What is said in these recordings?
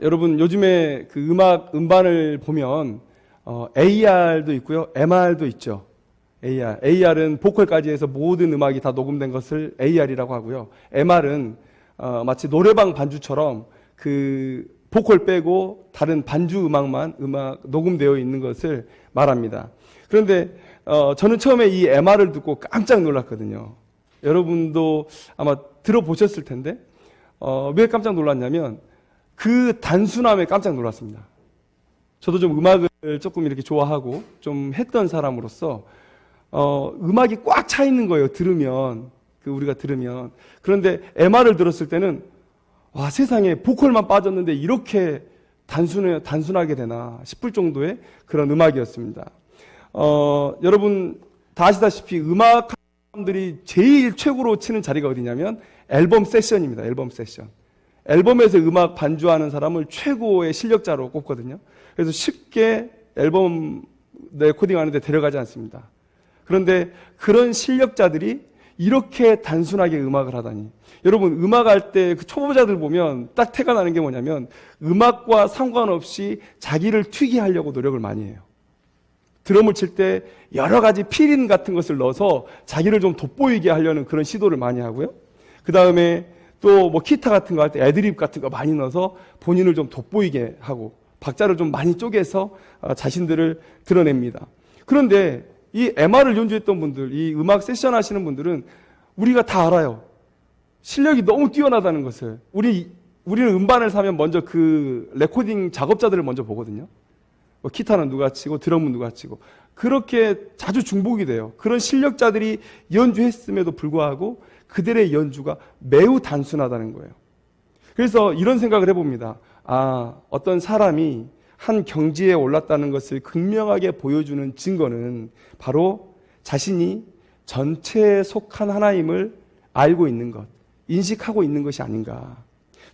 여러분 요즘에 그 음악 음반을 보면 AR도 있고요, MR도 있죠. AR은 보컬까지 해서 모든 음악이 다 녹음된 것을 AR이라고 하고요. MR은 마치 노래방 반주처럼 그 보컬 빼고 다른 반주 음악 녹음되어 있는 것을 말합니다. 그런데 저는 처음에 이 MR을 듣고 깜짝 놀랐거든요. 여러분도 아마 들어보셨을 텐데 왜 깜짝 놀랐냐면 그 단순함에 깜짝 놀랐습니다. 저도 좀 음악을 조금 이렇게 좋아하고 좀 했던 사람으로서 음악이 꽉 차 있는 거예요. 우리가 들으면. 그런데 MR을 들었을 때는 와, 세상에 보컬만 빠졌는데 이렇게 단순하게 되나 싶을 정도의 그런 음악이었습니다. 여러분 다 아시다시피 음악 사람들이 제일 최고로 치는 자리가 어디냐면 앨범 세션입니다. 앨범 세션. 앨범에서 음악 반주하는 사람을 최고의 실력자로 꼽거든요. 그래서 쉽게 앨범 레코딩하는 데 데려가지 않습니다. 그런데 그런 실력자들이 이렇게 단순하게 음악을 하다니. 여러분 음악할 때 그 초보자들 보면 딱 태가 나는 게 뭐냐면 음악과 상관없이 자기를 튀게 하려고 노력을 많이 해요. 드럼을 칠 때 여러 가지 필인 같은 것을 넣어서 자기를 좀 돋보이게 하려는 그런 시도를 많이 하고요. 그 다음에 또 뭐 기타 같은 거 할 때 애드립 같은 거 많이 넣어서 본인을 좀 돋보이게 하고 박자를 좀 많이 쪼개서 자신들을 드러냅니다. 그런데 이 MR을 연주했던 분들, 이 음악 세션 하시는 분들은 우리가 다 알아요. 실력이 너무 뛰어나다는 것을. 우리는 음반을 사면 먼저 그 레코딩 작업자들을 먼저 보거든요. 기타는 누가 치고 드럼은 누가 치고 그렇게 자주 중복이 돼요. 그런 실력자들이 연주했음에도 불구하고 그들의 연주가 매우 단순하다는 거예요. 그래서 이런 생각을 해봅니다. 어떤 사람이 한 경지에 올랐다는 것을 극명하게 보여주는 증거는 바로 자신이 전체에 속한 하나임을 알고 있는 것, 인식하고 있는 것이 아닌가.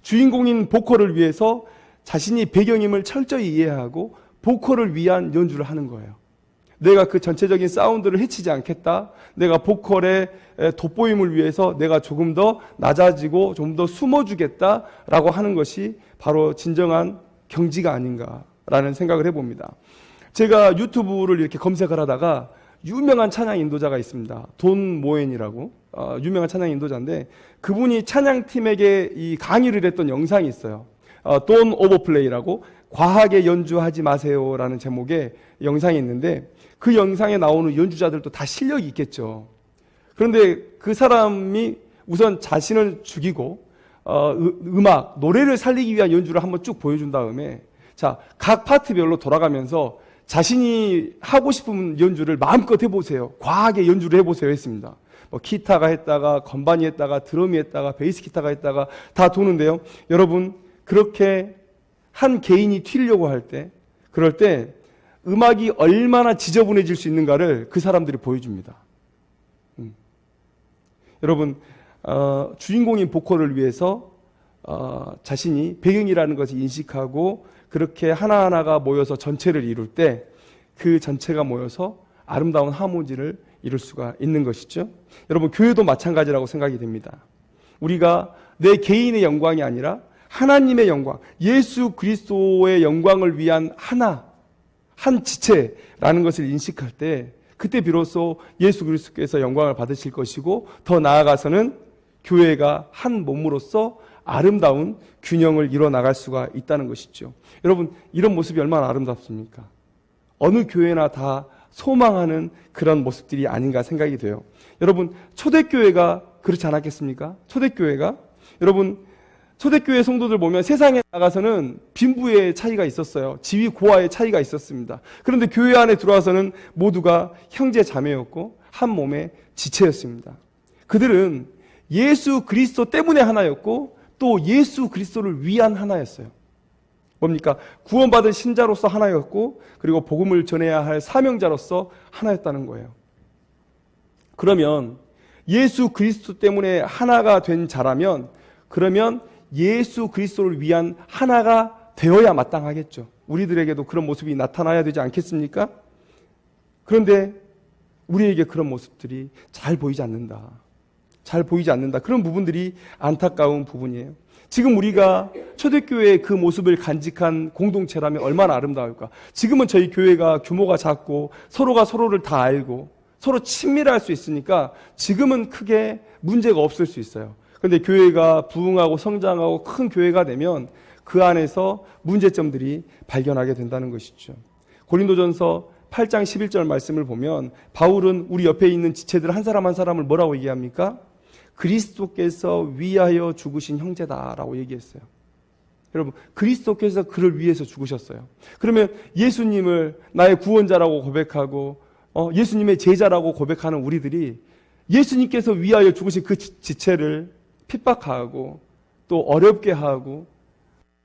주인공인 보컬을 위해서 자신이 배경임을 철저히 이해하고 보컬을 위한 연주를 하는 거예요. 내가 그 전체적인 사운드를 해치지 않겠다. 내가 보컬의 돋보임을 위해서 내가 조금 더 낮아지고 좀 더 숨어주겠다라고 하는 것이 바로 진정한 경지가 아닌가라는 생각을 해봅니다. 제가 유튜브를 이렇게 검색을 하다가 유명한 찬양 인도자가 있습니다. 돈 모엔이라고 유명한 찬양 인도자인데 그분이 찬양팀에게 이 강의를 했던 영상이 있어요. 돈 오버플레이라고 과하게 연주하지 마세요라는 제목의 영상이 있는데 그 영상에 나오는 연주자들도 다 실력이 있겠죠. 그런데 그 사람이 우선 자신을 죽이고 노래를 살리기 위한 연주를 한번 쭉 보여준 다음에 각 파트별로 돌아가면서 자신이 하고 싶은 연주를 마음껏 해보세요. 과하게 연주를 해보세요 했습니다. 기타가 했다가 건반이 했다가 드럼이 했다가 베이스 기타가 했다가 다 도는데요. 여러분 그렇게 한 개인이 튀려고 할 때 그럴 때 음악이 얼마나 지저분해질 수 있는가를 그 사람들이 보여줍니다. 여러분 주인공인 보컬을 위해서 자신이 배경이라는 것을 인식하고 그렇게 하나하나가 모여서 전체를 이룰 때 그 전체가 모여서 아름다운 하모니를 이룰 수가 있는 것이죠. 여러분 교회도 마찬가지라고 생각이 됩니다. 우리가 내 개인의 영광이 아니라 하나님의 영광, 예수 그리스도의 영광을 위한 한 지체라는 것을 인식할 때 그때 비로소 예수 그리스도께서 영광을 받으실 것이고 더 나아가서는 교회가 한 몸으로서 아름다운 균형을 이뤄나갈 수가 있다는 것이죠. 여러분 이런 모습이 얼마나 아름답습니까? 어느 교회나 다 소망하는 그런 모습들이 아닌가 생각이 돼요. 여러분 초대교회가 그렇지 않았겠습니까? 여러분 초대교회 성도들 보면 세상에 나가서는 빈부의 차이가 있었어요. 지위 고하의 차이가 있었습니다. 그런데 교회 안에 들어와서는 모두가 형제 자매였고 한 몸의 지체였습니다. 그들은 예수 그리스도 때문에 하나였고 또 예수 그리스도를 위한 하나였어요. 뭡니까? 구원받은 신자로서 하나였고 그리고 복음을 전해야 할 사명자로서 하나였다는 거예요. 그러면 예수 그리스도 때문에 하나가 된 자라면 그러면 예수 그리스도를 위한 하나가 되어야 마땅하겠죠. 우리들에게도 그런 모습이 나타나야 되지 않겠습니까? 그런데 우리에게 그런 모습들이 잘 보이지 않는다. 잘 보이지 않는다. 그런 부분들이 안타까운 부분이에요. 지금 우리가 초대교회의 그 모습을 간직한 공동체라면 얼마나 아름다울까. 지금은 저희 교회가 규모가 작고 서로가 서로를 다 알고 서로 친밀할 수 있으니까 지금은 크게 문제가 없을 수 있어요. 그런데 교회가 부흥하고 성장하고 큰 교회가 되면 그 안에서 문제점들이 발견하게 된다는 것이죠. 고린도전서 8장 11절 말씀을 보면 바울은 우리 옆에 있는 지체들 한 사람 한 사람을 뭐라고 얘기합니까? 그리스도께서 위하여 죽으신 형제다라고 얘기했어요. 여러분, 그리스도께서 그를 위해서 죽으셨어요. 그러면 예수님을 나의 구원자라고 고백하고 예수님의 제자라고 고백하는 우리들이 예수님께서 위하여 죽으신 그 지체를 핍박하고 또 어렵게 하고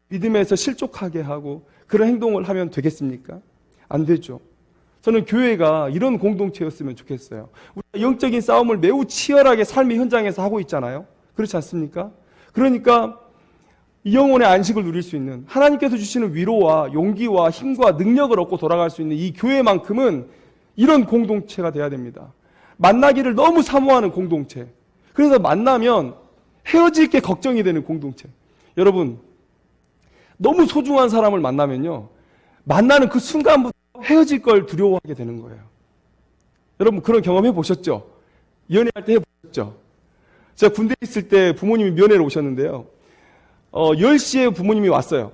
믿음에서 실족하게 하고 그런 행동을 하면 되겠습니까? 안 되죠. 저는 교회가 이런 공동체였으면 좋겠어요. 우리가 영적인 싸움을 매우 치열하게 삶의 현장에서 하고 있잖아요. 그렇지 않습니까? 그러니까 영혼의 안식을 누릴 수 있는 하나님께서 주시는 위로와 용기와 힘과 능력을 얻고 돌아갈 수 있는 이 교회만큼은 이런 공동체가 돼야 됩니다. 만나기를 너무 사모하는 공동체. 그래서 만나면 헤어질 게 걱정이 되는 공동체. 여러분, 너무 소중한 사람을 만나면요, 만나는 그 순간부터 헤어질 걸 두려워하게 되는 거예요. 여러분, 그런 경험 해보셨죠? 연애할 때 해보셨죠? 제가 군대에 있을 때 부모님이 면회를 오셨는데요. 10시에 부모님이 왔어요.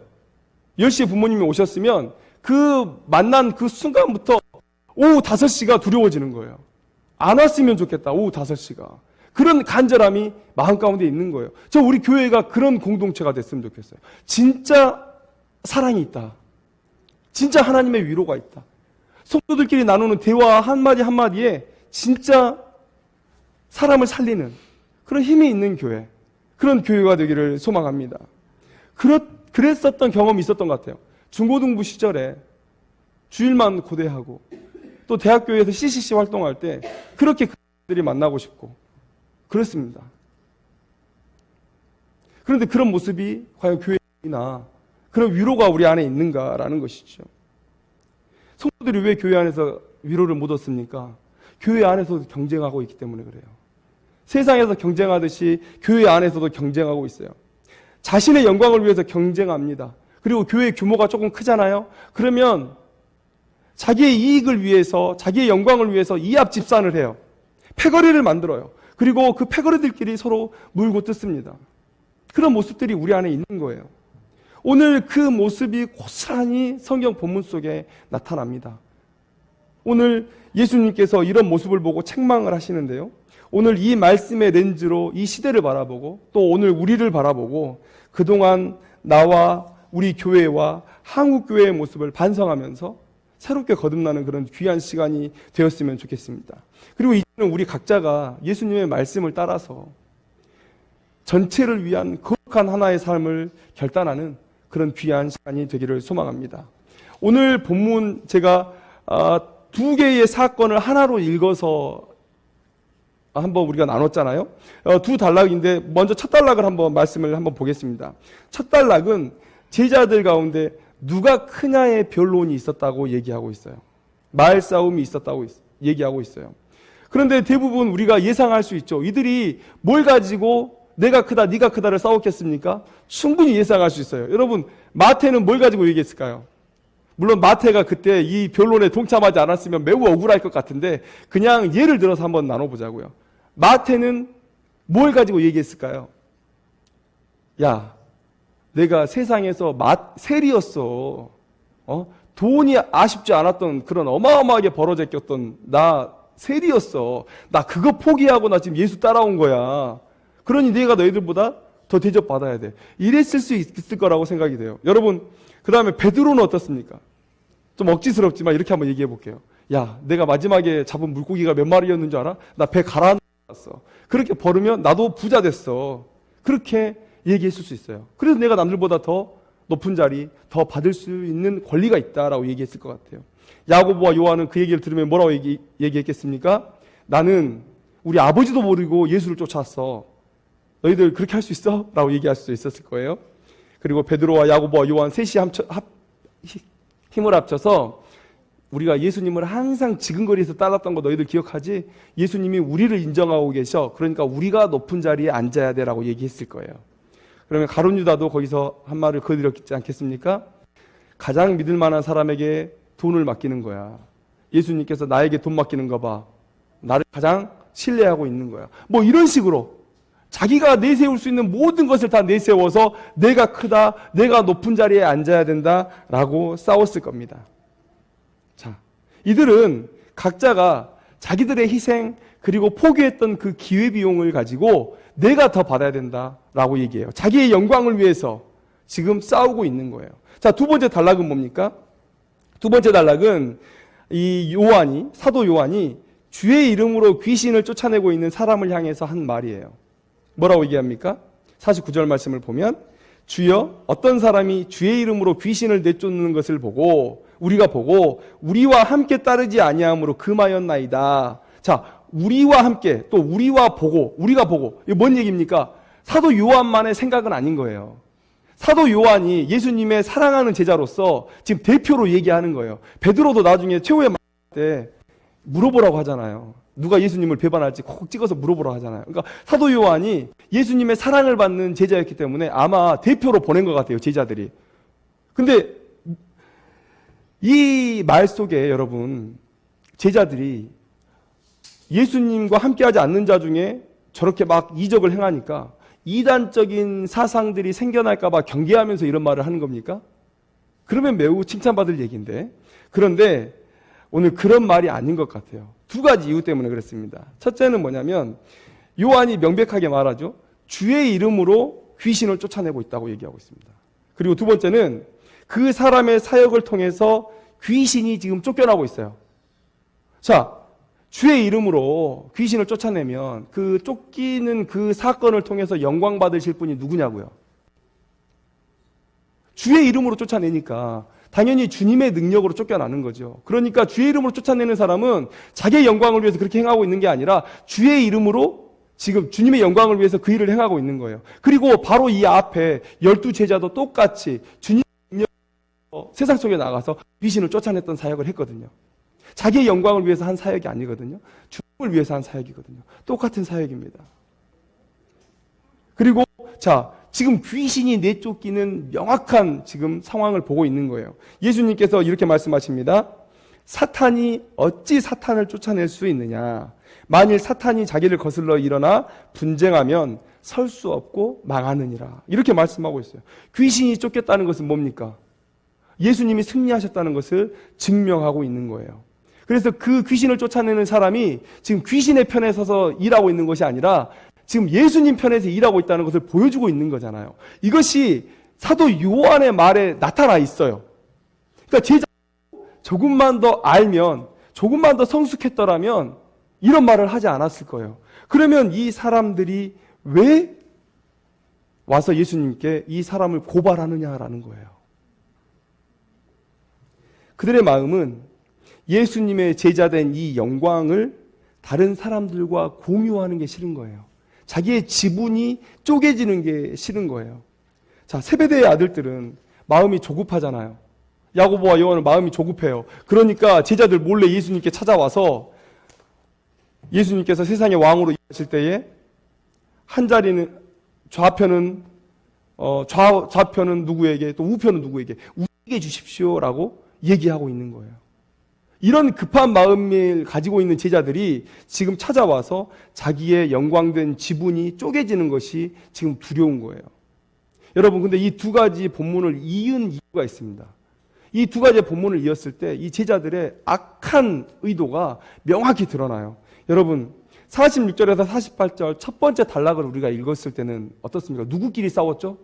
10시에 부모님이 오셨으면 그 만난 그 순간부터 오후 5시가 두려워지는 거예요. 안 왔으면 좋겠다, 오후 5시가. 그런 간절함이 마음 가운데 있는 거예요. 우리 교회가 그런 공동체가 됐으면 좋겠어요. 진짜 사랑이 있다. 진짜 하나님의 위로가 있다. 성도들끼리 나누는 대화 한마디 한마디에 진짜 사람을 살리는 그런 힘이 있는 교회, 그런 교회가 되기를 소망합니다. 그랬었던 경험이 있었던 것 같아요. 중고등부 시절에 주일만 고대하고 또 대학교에서 CCC 활동할 때 그렇게 그들이 만나고 싶고 그렇습니다. 그런데 그런 모습이 과연 교회나 그런 위로가 우리 안에 있는가라는 것이죠. 성도들이 왜 교회 안에서 위로를 못 얻습니까? 교회 안에서도 경쟁하고 있기 때문에 그래요. 세상에서 경쟁하듯이 교회 안에서도 경쟁하고 있어요. 자신의 영광을 위해서 경쟁합니다. 그리고 교회 규모가 조금 크잖아요. 그러면 자기의 이익을 위해서, 자기의 영광을 위해서 이합집산을 해요. 패거리를 만들어요. 그리고 그 패거리들끼리 서로 물고 뜯습니다. 그런 모습들이 우리 안에 있는 거예요. 오늘 그 모습이 고스란히 성경 본문 속에 나타납니다. 오늘 예수님께서 이런 모습을 보고 책망을 하시는데요. 오늘 이 말씀의 렌즈로 이 시대를 바라보고 또 오늘 우리를 바라보고 그동안 나와 우리 교회와 한국교회의 모습을 반성하면서 새롭게 거듭나는 그런 귀한 시간이 되었으면 좋겠습니다. 그리고 이제는 우리 각자가 예수님의 말씀을 따라서 전체를 위한 거룩한 하나의 삶을 결단하는 그런 귀한 시간이 되기를 소망합니다. 오늘 본문 제가 2개의 사건을 하나로 읽어서 한번 우리가 나눴잖아요. 2단락인데 먼저 첫 단락을 말씀을 한번 보겠습니다. 첫 단락은 제자들 가운데 누가 크냐의 변론이 있었다고 얘기하고 있어요. 말싸움이 있었다고 얘기하고 있어요. 그런데 대부분 우리가 예상할 수 있죠. 이들이 뭘 가지고 내가 크다, 네가 크다를 싸웠겠습니까? 충분히 예상할 수 있어요. 여러분, 마태는 뭘 가지고 얘기했을까요? 물론 마태가 그때 이 변론에 동참하지 않았으면 매우 억울할 것 같은데 그냥 예를 들어서 한번 나눠보자고요. 마태는 뭘 가지고 얘기했을까요? 야, 내가 세상에서 셀이었어. 돈이 아쉽지 않았던 그런 어마어마하게 벌어져 꼈던 나 셀이었어. 나 그거 포기하고 나 지금 예수 따라온 거야. 그러니 내가 너희들보다 더 대접받아야 돼. 이랬을 수 있을 거라고 생각이 돼요. 여러분, 그 다음에 베드로는 어떻습니까? 좀 억지스럽지만 이렇게 한번 얘기해 볼게요. 야, 내가 마지막에 잡은 물고기가 몇 마리였는 줄 알아? 나 배 가라앉았어. 그렇게 벌으면 나도 부자 됐어. 그렇게 얘기했을 수 있어요. 그래서 내가 남들보다 더 높은 자리, 더 받을 수 있는 권리가 있다라고 얘기했을 것 같아요. 야고보와 요한은 그 얘기를 들으면 뭐라고 얘기했겠습니까? 나는 우리 아버지도 모르고 예수를 쫓아왔어. 너희들 그렇게 할 수 있어? 라고 얘기할 수 있었을 거예요. 그리고 베드로와 야고보와 요한 셋이 힘을 합쳐서 우리가 예수님을 항상 지근거리에서 따랐던 거 너희들 기억하지? 예수님이 우리를 인정하고 계셔. 그러니까 우리가 높은 자리에 앉아야 돼라고 얘기했을 거예요. 그러면 가룟 유다도 거기서 한 말을 거드렸지 않겠습니까? 가장 믿을 만한 사람에게 돈을 맡기는 거야. 예수님께서 나에게 돈 맡기는 거 봐. 나를 가장 신뢰하고 있는 거야. 뭐 이런 식으로 자기가 내세울 수 있는 모든 것을 다 내세워서 내가 크다, 내가 높은 자리에 앉아야 된다라고 싸웠을 겁니다. 자, 이들은 각자가 자기들의 희생 그리고 포기했던 그 기회비용을 가지고 내가 더 받아야 된다라고 얘기해요. 자기의 영광을 위해서 지금 싸우고 있는 거예요. 자, 두 번째 단락은 뭡니까? 두 번째 단락은 이 사도 요한이 주의 이름으로 귀신을 쫓아내고 있는 사람을 향해서 한 말이에요. 뭐라고 얘기합니까? 49절 말씀을 보면 주여 어떤 사람이 주의 이름으로 귀신을 내쫓는 것을 보고 우리와 함께 따르지 아니함으로 금하였나이다. 자, 우리와 함께 또 우리가 보고 이게 뭔 얘기입니까? 사도 요한만의 생각은 아닌 거예요. 사도 요한이 예수님의 사랑하는 제자로서 지금 대표로 얘기하는 거예요. 베드로도 나중에 최후의 만날 때 물어보라고 하잖아요. 누가 예수님을 배반할지 콕 찍어서 물어보라고 하잖아요. 그러니까 사도 요한이 예수님의 사랑을 받는 제자였기 때문에 아마 대표로 보낸 것 같아요, 제자들이. 근데 이 말 속에 여러분, 제자들이 예수님과 함께하지 않는 자 중에 저렇게 막 이적을 행하니까 이단적인 사상들이 생겨날까봐 경계하면서 이런 말을 하는 겁니까? 그러면 매우 칭찬받을 얘기인데. 그런데 오늘 그런 말이 아닌 것 같아요. 두 가지 이유 때문에 그렇습니다. 첫째는 뭐냐면 요한이 명백하게 말하죠. 주의 이름으로 귀신을 쫓아내고 있다고 얘기하고 있습니다. 그리고 두 번째는 그 사람의 사역을 통해서 귀신이 지금 쫓겨나고 있어요. 자, 주의 이름으로 귀신을 쫓아내면 그 쫓기는 그 사건을 통해서 영광 받으실 분이 누구냐고요? 주의 이름으로 쫓아내니까 당연히 주님의 능력으로 쫓겨나는 거죠. 그러니까 주의 이름으로 쫓아내는 사람은 자기의 영광을 위해서 그렇게 행하고 있는 게 아니라 주의 이름으로 지금 주님의 영광을 위해서 그 일을 행하고 있는 거예요. 그리고 바로 이 앞에 12제자도 똑같이 주님의 능력으로 세상 속에 나가서 귀신을 쫓아냈던 사역을 했거든요. 자기의 영광을 위해서 한 사역이 아니거든요. 주님을 위해서 한 사역이거든요. 똑같은 사역입니다. 그리고 자, 지금 귀신이 내쫓기는 명확한 지금 상황을 보고 있는 거예요. 예수님께서 이렇게 말씀하십니다. 사탄이 어찌 사탄을 쫓아낼 수 있느냐? 만일 사탄이 자기를 거슬러 일어나 분쟁하면 설 수 없고 망하느니라. 이렇게 말씀하고 있어요. 귀신이 쫓겼다는 것은 뭡니까? 예수님이 승리하셨다는 것을 증명하고 있는 거예요. 그래서 그 귀신을 쫓아내는 사람이 지금 귀신의 편에 서서 일하고 있는 것이 아니라 지금 예수님 편에서 일하고 있다는 것을 보여주고 있는 거잖아요. 이것이 사도 요한의 말에 나타나 있어요. 그러니까 제자 조금만 더 알면, 조금만 더 성숙했더라면 이런 말을 하지 않았을 거예요. 그러면 이 사람들이 왜 와서 예수님께 이 사람을 고발하느냐라는 거예요. 그들의 마음은 예수님의 제자된 이 영광을 다른 사람들과 공유하는 게 싫은 거예요. 자기의 지분이 쪼개지는 게 싫은 거예요. 자, 세베대의 아들들은 마음이 조급하잖아요. 야고보와 요한은 마음이 조급해요. 그러니까 제자들 몰래 예수님께 찾아와서 예수님께서 세상의 왕으로 임하실 때에 한 자리는 좌편은 누구에게 또 우편은 누구에게 우리에게 주십시오라고 얘기하고 있는 거예요. 이런 급한 마음을 가지고 있는 제자들이 지금 찾아와서 자기의 영광된 지분이 쪼개지는 것이 지금 두려운 거예요. 여러분, 근데 이 두 가지 본문을 이은 이유가 있습니다. 이 두 가지 본문을 이었을 때 이 제자들의 악한 의도가 명확히 드러나요. 여러분, 46절에서 48절 첫 번째 단락을 우리가 읽었을 때는 어떻습니까? 누구끼리 싸웠죠?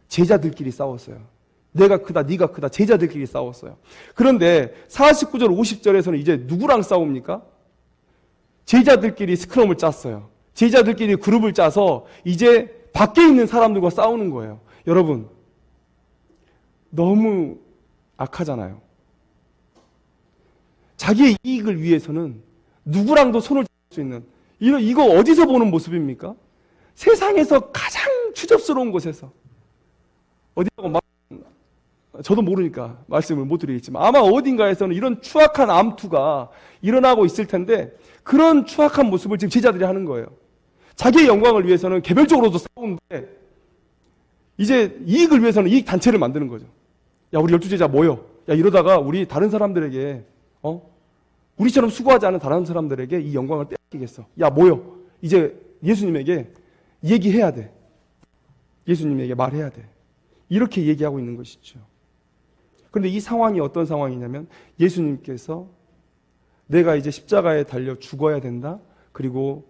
제자들끼리 싸웠어요. 내가 크다, 네가 크다, 제자들끼리 싸웠어요. 그런데 49절, 50절에서는 이제 누구랑 싸웁니까? 제자들끼리 스크럼을 짰어요. 제자들끼리 그룹을 짜서 이제 밖에 있는 사람들과 싸우는 거예요. 여러분, 너무 악하잖아요. 자기의 이익을 위해서는 누구랑도 손을 잡을 수 있는, 이거 어디서 보는 모습입니까? 세상에서 가장 추접스러운 곳에서. 어디라고 저도 모르니까 말씀을 못 드리겠지만 아마 어딘가에서는 이런 추악한 암투가 일어나고 있을 텐데 그런 추악한 모습을 지금 제자들이 하는 거예요. 자기의 영광을 위해서는 개별적으로도 싸우는데 이제 이익을 위해서는 이익 단체를 만드는 거죠. 야, 우리 12제자 모여. 야, 이러다가 우리 다른 사람들에게 우리처럼 수고하지 않은 다른 사람들에게 이 영광을 빼앗기겠어. 야, 모여. 이제 예수님에게 얘기해야 돼. 예수님에게 말해야 돼. 이렇게 얘기하고 있는 것이죠. 그런데 이 상황이 어떤 상황이냐면 예수님께서 내가 이제 십자가에 달려 죽어야 된다. 그리고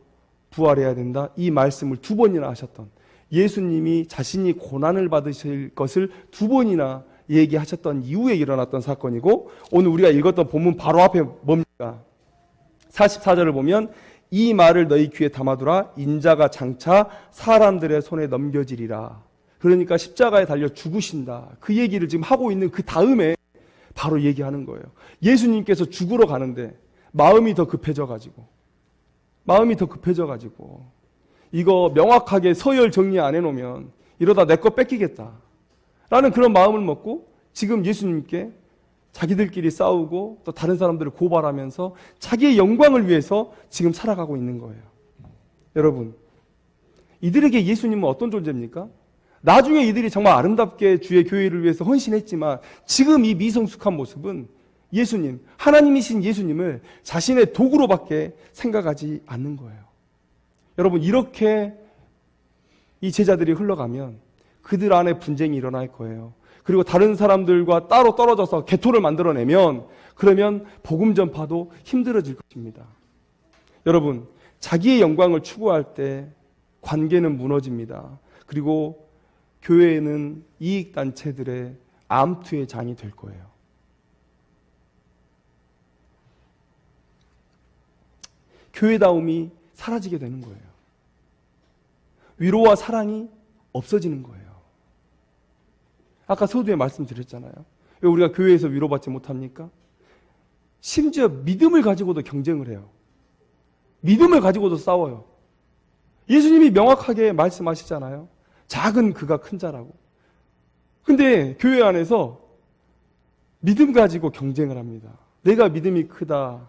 부활해야 된다. 이 말씀을 2번이나 하셨던, 예수님이 자신이 고난을 받으실 것을 2번이나 얘기하셨던 이후에 일어났던 사건이고, 오늘 우리가 읽었던 본문 바로 앞에 뭡니까? 44절을 보면 이 말을 너희 귀에 담아두라. 인자가 장차 사람들의 손에 넘겨지리라. 그러니까 십자가에 달려 죽으신다. 그 얘기를 지금 하고 있는 그 다음에 바로 얘기하는 거예요. 예수님께서 죽으러 가는데 마음이 더 급해져가지고 이거 명확하게 서열 정리 안 해놓으면 이러다 내 거 뺏기겠다 라는 그런 마음을 먹고 지금 예수님께 자기들끼리 싸우고 또 다른 사람들을 고발하면서 자기의 영광을 위해서 지금 살아가고 있는 거예요. 여러분, 이들에게 예수님은 어떤 존재입니까? 나중에 이들이 정말 아름답게 주의 교회를 위해서 헌신했지만 지금 이 미성숙한 모습은 예수님, 하나님이신 예수님을 자신의 도구로밖에 생각하지 않는 거예요. 여러분, 이렇게 이 제자들이 흘러가면 그들 안에 분쟁이 일어날 거예요. 그리고 다른 사람들과 따로 떨어져서 개토를 만들어내면 그러면 복음 전파도 힘들어질 것입니다. 여러분, 자기의 영광을 추구할 때 관계는 무너집니다. 그리고 교회는 이익단체들의 암투의 장이 될 거예요. 교회다움이 사라지게 되는 거예요. 위로와 사랑이 없어지는 거예요. 아까 서두에 말씀드렸잖아요. 왜 우리가 교회에서 위로받지 못합니까? 심지어 믿음을 가지고도 경쟁을 해요. 믿음을 가지고도 싸워요. 예수님이 명확하게 말씀하시잖아요. 작은 그가 큰 자라고. 근데 교회 안에서 믿음 가지고 경쟁을 합니다. 내가 믿음이 크다.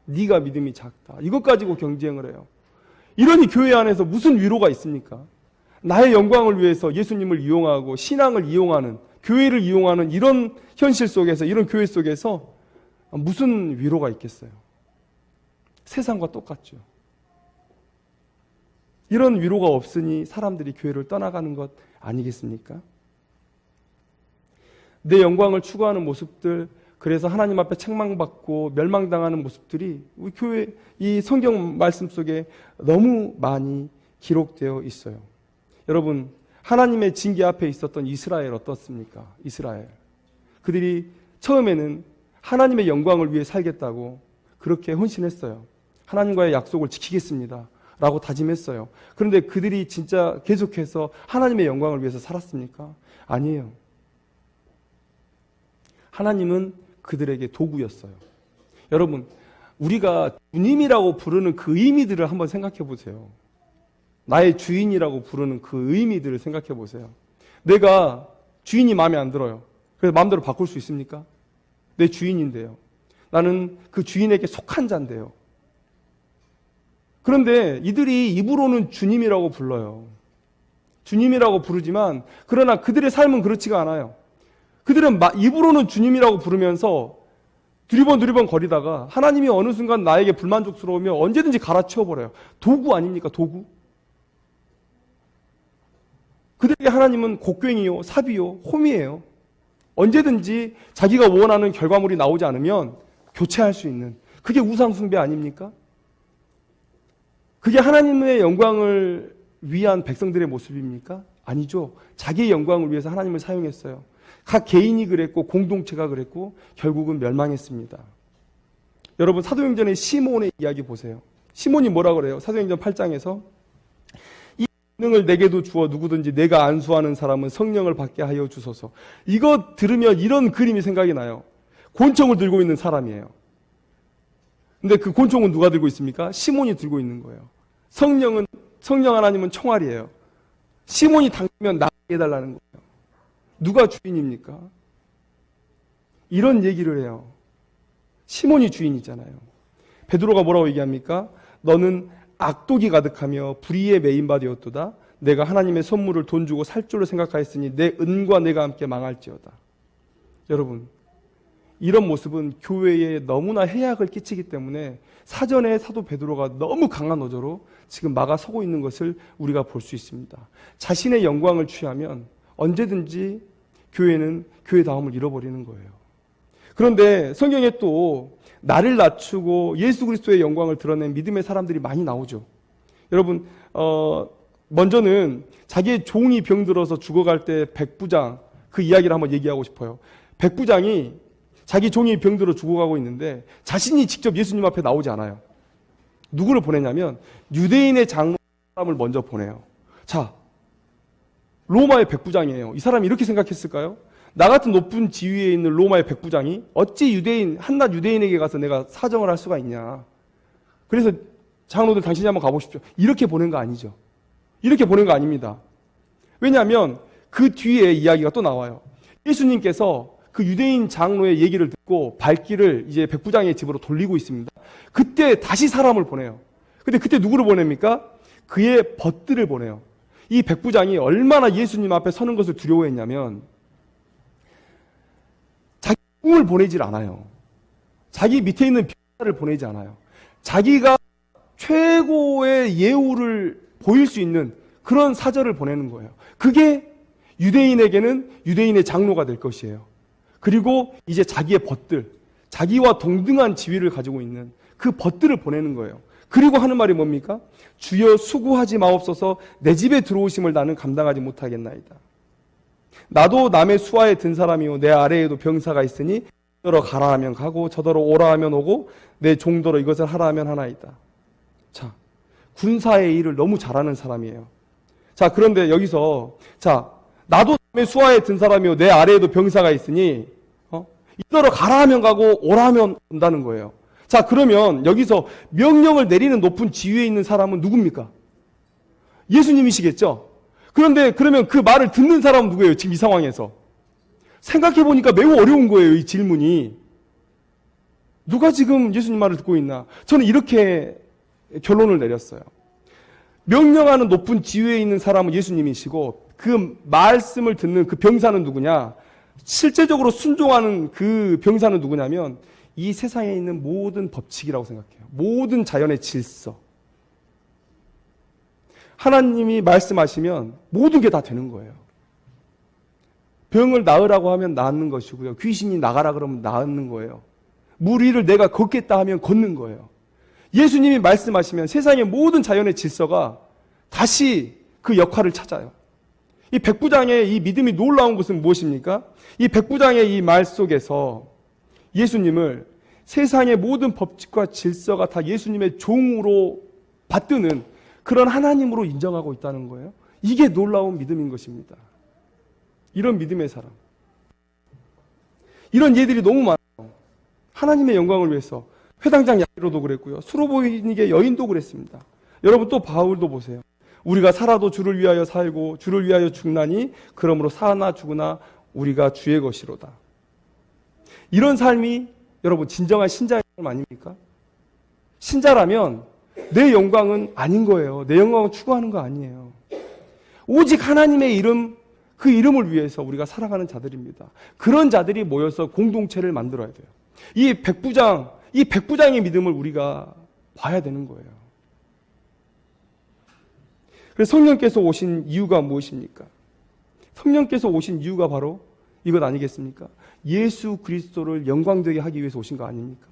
네가 믿음이 작다. 이것 가지고 경쟁을 해요. 이러니 교회 안에서 무슨 위로가 있습니까? 나의 영광을 위해서 예수님을 이용하고 신앙을 이용하는, 교회를 이용하는 이런 현실 속에서, 이런 교회 속에서 무슨 위로가 있겠어요? 세상과 똑같죠. 이런 위로가 없으니 사람들이 교회를 떠나가는 것 아니겠습니까? 내 영광을 추구하는 모습들, 그래서 하나님 앞에 책망받고 멸망당하는 모습들이 우리 교회 이 성경 말씀 속에 너무 많이 기록되어 있어요. 여러분, 하나님의 징계 앞에 있었던 이스라엘 어떻습니까? 이스라엘. 그들이 처음에는 하나님의 영광을 위해 살겠다고 그렇게 헌신했어요. 하나님과의 약속을 지키겠습니다 라고 다짐했어요. 그런데 그들이 진짜 계속해서 하나님의 영광을 위해서 살았습니까? 아니에요. 하나님은 그들에게 도구였어요. 여러분, 우리가 주님이라고 부르는 그 의미들을 한번 생각해 보세요. 나의 주인이라고 부르는 그 의미들을 생각해 보세요. 내가 주인이 마음에 안 들어요. 그래서 마음대로 바꿀 수 있습니까? 내 주인인데요. 나는 그 주인에게 속한 자인데요. 그런데 이들이 입으로는 주님이라고 불러요. 주님이라고 부르지만 그러나 그들의 삶은 그렇지가 않아요. 그들은 입으로는 주님이라고 부르면서 두리번 거리다가 하나님이 어느 순간 나에게 불만족스러우면 언제든지 갈아치워버려요. 도구 아닙니까? 도구. 그들에게 하나님은 곡괭이요, 삽이요, 홈이에요. 언제든지 자기가 원하는 결과물이 나오지 않으면 교체할 수 있는, 그게 우상숭배 아닙니까? 그게 하나님의 영광을 위한 백성들의 모습입니까? 아니죠. 자기의 영광을 위해서 하나님을 사용했어요. 각 개인이 그랬고 공동체가 그랬고 결국은 멸망했습니다. 여러분, 사도행전의 시몬의 이야기 보세요. 시몬이 뭐라 그래요? 사도행전 8장에서 이 성령을 내게도 주어 누구든지 내가 안수하는 사람은 성령을 받게 하여 주소서. 이거 들으면 이런 그림이 생각이 나요. 권총을 들고 있는 사람이에요. 근데 그 권총은 누가 들고 있습니까? 시몬이 들고 있는 거예요. 성령 하나님은 총알이에요. 시몬이 당기면 나게 해달라는 거예요. 누가 주인입니까? 이런 얘기를 해요. 시몬이 주인이잖아요. 베드로가 뭐라고 얘기합니까? 너는 악독이 가득하며 불의에 매인 바 되었도다. 내가 하나님의 선물을 돈 주고 살 줄로 생각하였으니 내 은과 내가 함께 망할지어다. 여러분, 이런 모습은 교회에 너무나 해악을 끼치기 때문에 사전에 사도 베드로가 너무 강한 어조로 지금 막아서고 있는 것을 우리가 볼 수 있습니다. 자신의 영광을 취하면 언제든지 교회는 교회다움을 잃어버리는 거예요. 그런데 성경에 또 나를 낮추고 예수 그리스도의 영광을 드러낸 믿음의 사람들이 많이 나오죠. 여러분, 먼저는 자기의 종이 병들어서 죽어갈 때 백부장, 그 이야기를 한번 얘기하고 싶어요. 백부장이 자기 종이 병들어 죽어가고 있는데 자신이 직접 예수님 앞에 나오지 않아요. 누구를 보내냐면 유대인의 장로 사람을 먼저 보내요. 자, 로마의 백부장이에요. 이 사람이 이렇게 생각했을까요? 나 같은 높은 지위에 있는 로마의 백부장이 어찌 한낱 유대인에게 가서 내가 사정을 할 수가 있냐. 그래서 장로들 당신이 한번 가보십시오. 이렇게 보낸 거 아니죠. 이렇게 보낸 거 아닙니다. 왜냐하면 그 뒤에 이야기가 또 나와요. 예수님께서 그 유대인 장로의 얘기를 듣고 발길을 이제 백부장의 집으로 돌리고 있습니다. 그때 다시 사람을 보내요. 근데 그때 누구를 보냅니까? 그의 벗들을 보내요. 이 백부장이 얼마나 예수님 앞에 서는 것을 두려워했냐면 자기 꿈을 보내질 않아요. 자기 밑에 있는 병사를 보내지 않아요. 자기가 최고의 예우를 보일 수 있는 그런 사절을 보내는 거예요. 그게 유대인에게는 유대인의 장로가 될 것이에요. 그리고 이제 자기의 벗들, 자기와 동등한 지위를 가지고 있는 그 벗들을 보내는 거예요. 그리고 하는 말이 뭡니까? 주여 수고하지 마옵소서 내 집에 들어오심을 나는 감당하지 못하겠나이다. 나도 남의 수하에 든 사람이요 내 아래에도 병사가 있으니 저더러 가라 하면 가고 저더러 오라 하면 오고 내 종더러 이것을 하라 하면 하나이다. 자, 군사의 일을 너무 잘하는 사람이에요. 자, 그런데 여기서 자, 나도 남의 수하에 든 사람이요 내 아래에도 병사가 있으니 이더러 가라 하면 가고 오라 하면 온다는 거예요. 자, 그러면 여기서 명령을 내리는 높은 지위에 있는 사람은 누굽니까? 예수님이시겠죠? 그런데 그러면 그 말을 듣는 사람은 누구예요? 지금 이 상황에서. 생각해보니까 매우 어려운 거예요, 이 질문이. 누가 지금 예수님 말을 듣고 있나? 저는 이렇게 결론을 내렸어요. 명령하는 높은 지위에 있는 사람은 예수님이시고 그 말씀을 듣는 그 병사는 누구냐? 실제적으로 순종하는 그 병사는 누구냐면 이 세상에 있는 모든 법칙이라고 생각해요. 모든 자연의 질서. 하나님이 말씀하시면 모든 게 다 되는 거예요. 병을 나으라고 하면 낫는 것이고요. 귀신이 나가라 그러면 나는 거예요. 물 위를 내가 걷겠다 하면 걷는 거예요. 예수님이 말씀하시면 세상의 모든 자연의 질서가 다시 그 역할을 찾아요. 이 백부장의 이 믿음이 놀라운 것은 무엇입니까? 이 백부장의 이 말 속에서 예수님을 세상의 모든 법칙과 질서가 다 예수님의 종으로 받드는 그런 하나님으로 인정하고 있다는 거예요. 이게 놀라운 믿음인 것입니다. 이런 믿음의 사람. 이런 예들이 너무 많아요. 하나님의 영광을 위해서 회당장 야이로도 그랬고요. 수로보이닉의 여인도 그랬습니다. 여러분 또 바울도 보세요. 우리가 살아도 주를 위하여 살고 주를 위하여 죽나니 그러므로 사나 죽으나 우리가 주의 것이로다. 이런 삶이 여러분 진정한 신자의 삶 아닙니까? 신자라면 내 영광은 아닌 거예요. 내 영광을 추구하는 거 아니에요. 오직 하나님의 이름, 그 이름을 위해서 우리가 살아가는 자들입니다. 그런 자들이 모여서 공동체를 만들어야 돼요. 이 백부장의 믿음을 우리가 봐야 되는 거예요. 그래서 성령께서 오신 이유가 무엇입니까? 성령께서 오신 이유가 바로 이것 아니겠습니까? 예수 그리스도를 영광되게 하기 위해서 오신 거 아닙니까?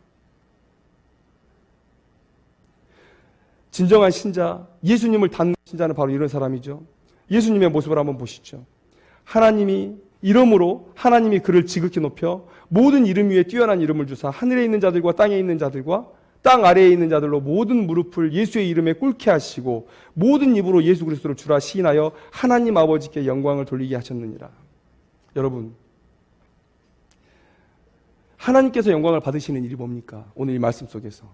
진정한 신자, 예수님을 닮는 신자는 바로 이런 사람이죠. 예수님의 모습을 한번 보시죠. 하나님이 이름으로 하나님이 그를 지극히 높여 모든 이름 위에 뛰어난 이름을 주사 하늘에 있는 자들과 땅에 있는 자들과 땅 아래에 있는 자들로 모든 무릎을 예수의 이름에 꿇게 하시고 모든 입으로 예수 그리스도를 주라 시인하여 하나님 아버지께 영광을 돌리게 하셨느니라. 여러분, 하나님께서 영광을 받으시는 일이 뭡니까? 오늘 이 말씀 속에서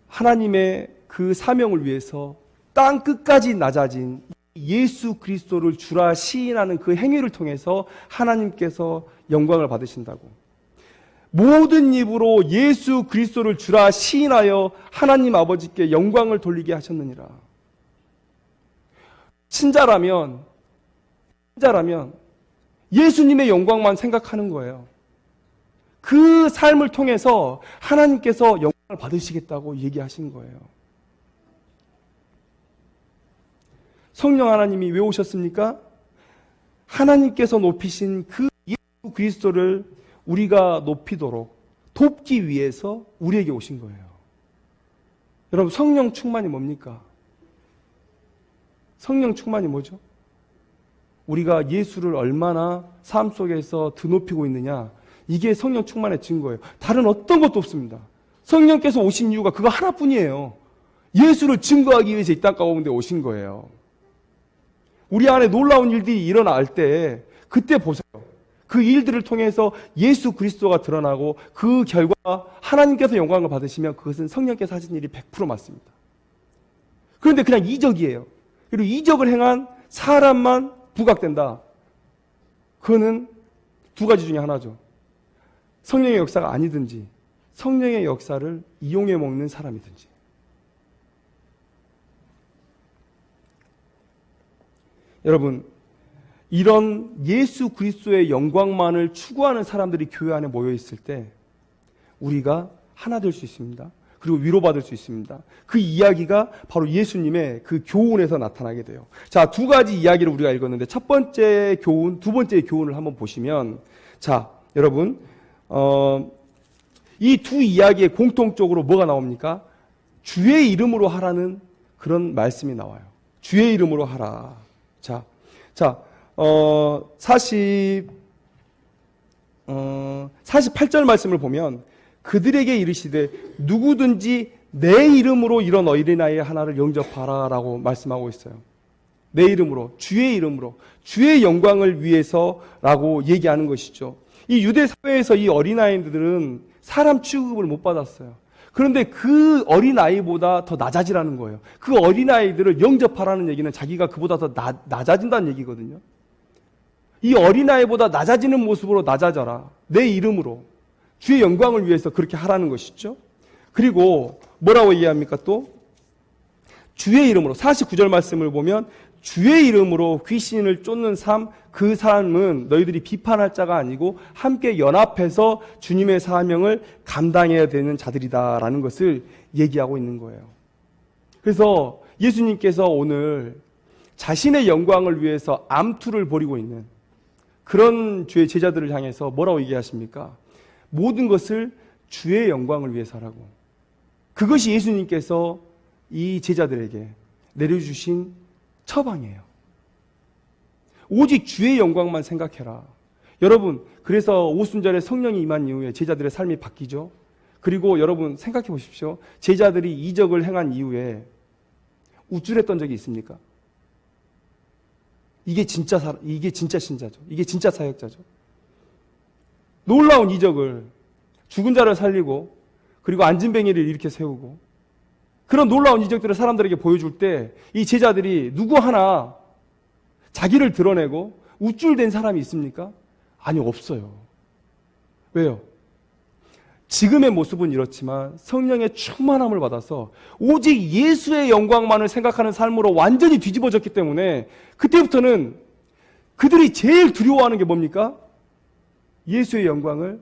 하나님의 그 사명을 위해서 땅 끝까지 낮아진 예수 그리스도를 주라 시인하는 그 행위를 통해서 하나님께서 영광을 받으신다고. 모든 입으로 예수 그리스도를 주라 시인하여 하나님 아버지께 영광을 돌리게 하셨느니라. 신자라면 예수님의 영광만 생각하는 거예요. 그 삶을 통해서 하나님께서 영광을 받으시겠다고 얘기하신 거예요. 성령 하나님이 왜 오셨습니까? 하나님께서 높이신 그 예수 그리스도를 우리가 높이도록 돕기 위해서 우리에게 오신 거예요. 여러분, 성령 충만이 뭡니까? 성령 충만이 뭐죠? 우리가 예수를 얼마나 삶 속에서 드높이고 있느냐, 이게 성령 충만의 증거예요. 다른 어떤 것도 없습니다. 성령께서 오신 이유가 그거 하나뿐이에요. 예수를 증거하기 위해서 이 땅 가운데 오신 거예요. 우리 안에 놀라운 일들이 일어날 때 그때 보세요. 그 일들을 통해서 예수 그리스도가 드러나고 그 결과 하나님께서 영광을 받으시면 그것은 성령께서 하신 일이 100% 맞습니다. 그런데 그냥 이적이에요. 그리고 이적을 행한 사람만 부각된다. 그거는 두 가지 중에 하나죠. 성령의 역사가 아니든지 성령의 역사를 이용해 먹는 사람이든지. 여러분, 이런 예수 그리스도의 영광만을 추구하는 사람들이 교회 안에 모여 있을 때 우리가 하나 될 수 있습니다. 그리고 위로받을 수 있습니다. 그 이야기가 바로 예수님의 그 교훈에서 나타나게 돼요. 자, 두 가지 이야기를 우리가 읽었는데 첫 번째 교훈, 두 번째 교훈을 한번 보시면, 자, 여러분, 이 두 이야기의 공통적으로 뭐가 나옵니까? 주의 이름으로 하라는 그런 말씀이 나와요. 주의 이름으로 하라. 자, 48절 말씀을 보면 그들에게 이르시되 누구든지 내 이름으로 이런 어린아이 하나를 영접하라 라고 말씀하고 있어요. 내 이름으로, 주의 이름으로, 주의 영광을 위해서라고 얘기하는 것이죠. 이 유대 사회에서 이 어린아이들은 사람 취급을 못 받았어요. 그런데 그 어린아이보다 더 낮아지라는 거예요. 그 어린아이들을 영접하라는 얘기는 자기가 그보다 더 낮아진다는 얘기거든요. 이 어린아이보다 낮아지는 모습으로 낮아져라. 내 이름으로. 주의 영광을 위해서 그렇게 하라는 것이죠. 그리고 뭐라고 얘기합니까 또? 주의 이름으로. 49절 말씀을 보면 주의 이름으로 귀신을 쫓는 삶, 그 삶은 너희들이 비판할 자가 아니고 함께 연합해서 주님의 사명을 감당해야 되는 자들이다라는 것을 얘기하고 있는 거예요. 그래서 예수님께서 오늘 자신의 영광을 위해서 암투를 벌이고 있는 그런 주의 제자들을 향해서 뭐라고 얘기하십니까? 모든 것을 주의 영광을 위해서 하라고. 그것이 예수님께서 이 제자들에게 내려주신 처방이에요. 오직 주의 영광만 생각해라. 여러분, 그래서 오순절에 성령이 임한 이후에 제자들의 삶이 바뀌죠. 그리고 여러분 생각해 보십시오. 제자들이 이적을 행한 이후에 우쭐했던 적이 있습니까? 이게 진짜 신자죠. 이게 진짜 사역자죠. 놀라운 이적을, 죽은 자를 살리고 그리고 앉은 뱅이를 이렇게 세우고 그런 놀라운 이적들을 사람들에게 보여줄 때 이 제자들이 누구 하나 자기를 드러내고 우쭐댄 사람이 있습니까? 아니, 없어요. 왜요? 지금의 모습은 이렇지만 성령의 충만함을 받아서 오직 예수의 영광만을 생각하는 삶으로 완전히 뒤집어졌기 때문에 그때부터는 그들이 제일 두려워하는 게 뭡니까? 예수의 영광을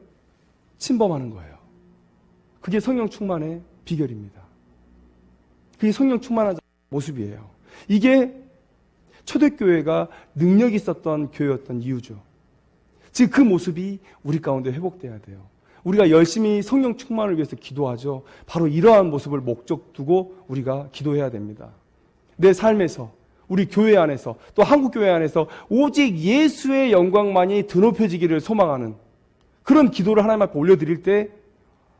침범하는 거예요. 그게 성령 충만의 비결입니다. 그게 성령 충만한 모습이에요. 이게 초대교회가 능력이 있었던 교회였던 이유죠. 즉 그 모습이 우리 가운데 회복돼야 돼요. 우리가 열심히 성령 충만을 위해서 기도하죠. 바로 이러한 모습을 목적 두고 우리가 기도해야 됩니다. 내 삶에서, 우리 교회 안에서, 또 한국교회 안에서 오직 예수의 영광만이 드높여지기를 소망하는 그런 기도를 하나님 앞에 올려드릴 때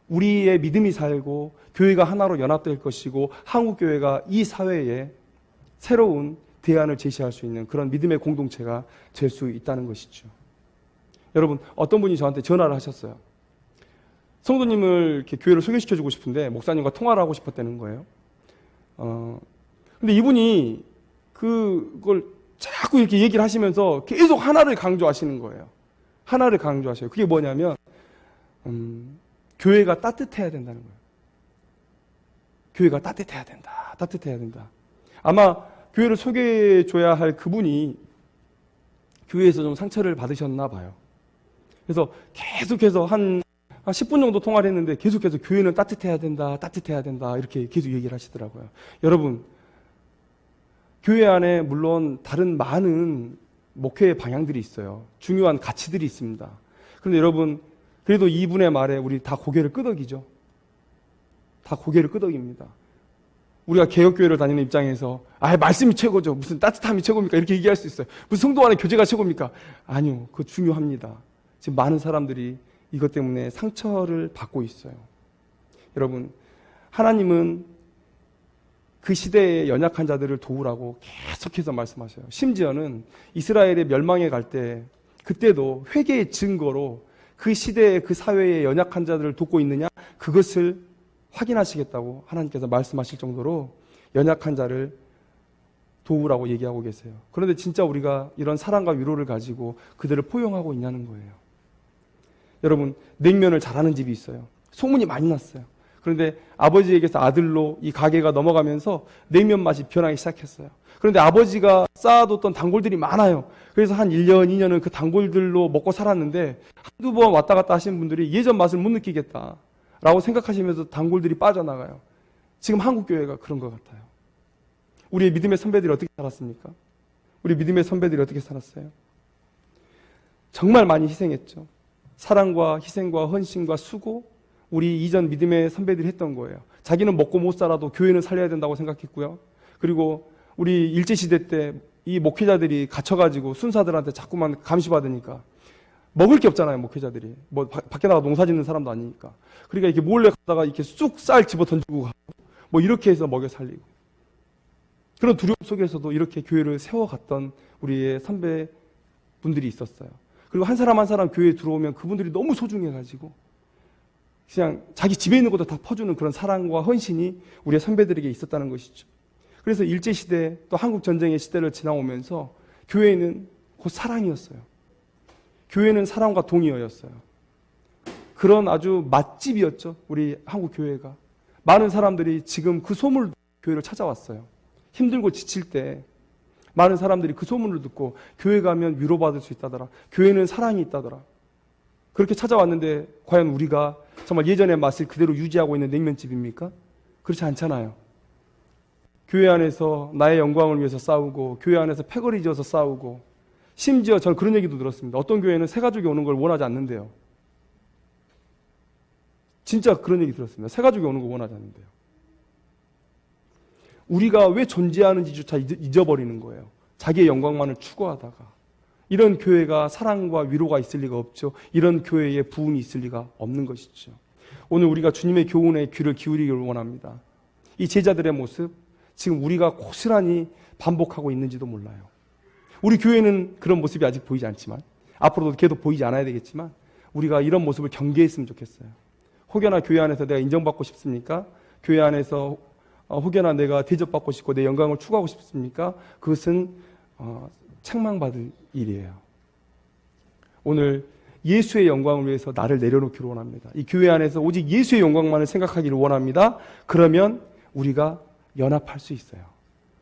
우리의 믿음이 살고 교회가 하나로 연합될 것이고 한국교회가 이 사회에 새로운 대안을 제시할 수 있는 그런 믿음의 공동체가 될 수 있다는 것이죠. 여러분, 어떤 분이 저한테 전화를 하셨어요. 성도님을 이렇게 교회를 소개시켜주고 싶은데 목사님과 통화를 하고 싶었다는 거예요. 근데 이분이 그걸 자꾸 이렇게 얘기를 하시면서 계속 하나를 강조하시는 거예요. 하나를 강조하셔요. 그게 뭐냐면 교회가 따뜻해야 된다는 거예요. 교회가 따뜻해야 된다. 따뜻해야 된다. 아마 교회를 소개해 줘야 할 그분이 교회에서 좀 상처를 받으셨나 봐요. 그래서 계속해서 한 10분 정도 통화를 했는데 계속해서 교회는 따뜻해야 된다. 따뜻해야 된다. 이렇게 계속 얘기를 하시더라고요. 여러분, 교회 안에 물론 다른 많은 목회의 방향들이 있어요. 중요한 가치들이 있습니다. 그런데 여러분, 그래도 이분의 말에 우리 다 고개를 끄덕이죠. 다 고개를 끄덕입니다. 우리가 개혁교회를 다니는 입장에서 말씀이 최고죠. 무슨 따뜻함이 최고입니까? 이렇게 얘기할 수 있어요. 무슨 성도 안에 교제가 최고입니까? 아니요. 그거 중요합니다. 지금 많은 사람들이 이것 때문에 상처를 받고 있어요. 여러분, 하나님은 그 시대의 연약한 자들을 도우라고 계속해서 말씀하셔요. 심지어는 이스라엘의 멸망에 갈 때 그때도 회개의 증거로 그 시대의 그 사회의 연약한 자들을 돕고 있느냐? 그것을 확인하시겠다고 하나님께서 말씀하실 정도로 연약한 자를 도우라고 얘기하고 계세요. 그런데 진짜 우리가 이런 사랑과 위로를 가지고 그들을 포용하고 있냐는 거예요. 여러분, 냉면을 잘하는 집이 있어요. 소문이 많이 났어요. 그런데 아버지에게서 아들로 이 가게가 넘어가면서 냉면 맛이 변하기 시작했어요. 그런데 아버지가 쌓아뒀던 단골들이 많아요. 그래서 한 1년, 2년은 그 단골들로 먹고 살았는데 한두 번 왔다 갔다 하시는 분들이 예전 맛을 못 느끼겠다라고 생각하시면서 단골들이 빠져나가요. 지금 한국교회가 그런 것 같아요. 우리의 믿음의 선배들이 어떻게 살았습니까? 우리 믿음의 선배들이 어떻게 살았어요? 정말 많이 희생했죠. 사랑과 희생과 헌신과 수고, 우리 이전 믿음의 선배들이 했던 거예요. 자기는 먹고 못 살아도 교회는 살려야 된다고 생각했고요. 그리고 우리 일제시대 때 이 목회자들이 갇혀가지고 순사들한테 자꾸만 감시받으니까 먹을 게 없잖아요, 목회자들이. 뭐 밖에 나가 농사 짓는 사람도 아니니까. 그러니까 이렇게 몰래 가다가 이렇게 쑥 쌀 집어 던지고 가고 뭐 이렇게 해서 먹여 살리고. 그런 두려움 속에서도 이렇게 교회를 세워갔던 우리의 선배분들이 있었어요. 그리고 한 사람 한 사람 교회에 들어오면 그분들이 너무 소중해가지고 그냥 자기 집에 있는 것도 다 퍼주는 그런 사랑과 헌신이 우리의 선배들에게 있었다는 것이죠. 그래서 일제시대 또 한국전쟁의 시대를 지나오면서 교회는 곧 사랑이었어요. 교회는 사랑과 동의어였어요. 그런 아주 맛집이었죠. 우리 한국교회가. 많은 사람들이 지금 그 소문을 교회를 찾아왔어요. 힘들고 지칠 때 많은 사람들이 그 소문을 듣고 교회 가면 위로받을 수 있다더라. 교회는 사랑이 있다더라. 그렇게 찾아왔는데 과연 우리가 정말 예전의 맛을 그대로 유지하고 있는 냉면집입니까? 그렇지 않잖아요. 교회 안에서 나의 영광을 위해서 싸우고 교회 안에서 패거리 지어서 싸우고 심지어 저는 그런 얘기도 들었습니다. 어떤 교회는 새가족이 오는 걸 원하지 않는데요. 진짜 그런 얘기 들었습니다. 새가족이 오는 걸 원하지 않는데요. 우리가 왜 존재하는지조차 잊어버리는 거예요. 자기의 영광만을 추구하다가. 이런 교회가 사랑과 위로가 있을 리가 없죠. 이런 교회에 부흥이 있을 리가 없는 것이죠. 오늘 우리가 주님의 교훈에 귀를 기울이기를 원합니다. 이 제자들의 모습, 지금 우리가 고스란히 반복하고 있는지도 몰라요. 우리 교회는 그런 모습이 아직 보이지 않지만 앞으로도 계속 보이지 않아야 되겠지만 우리가 이런 모습을 경계했으면 좋겠어요. 혹여나 교회 안에서 내가 인정받고 싶습니까? 교회 안에서 혹여나 내가 대접받고 싶고 내 영광을 추구하고 싶습니까? 그것은 책망받을 일이에요. 오늘 예수의 영광을 위해서 나를 내려놓기를 원합니다. 이 교회 안에서 오직 예수의 영광만을 생각하기를 원합니다. 그러면 우리가 연합할 수 있어요.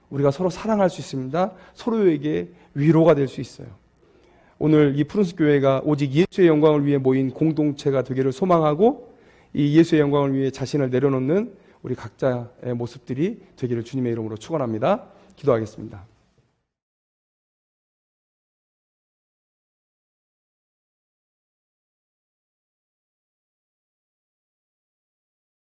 우리가 서로 사랑할 수 있습니다. 서로에게 위로가 될 수 있어요. 오늘 이 푸른숲 교회가 오직 예수의 영광을 위해 모인 공동체가 되기를 소망하고 이 예수의 영광을 위해 자신을 내려놓는 우리 각자의 모습들이 되기를 주님의 이름으로 축원합니다. 기도하겠습니다.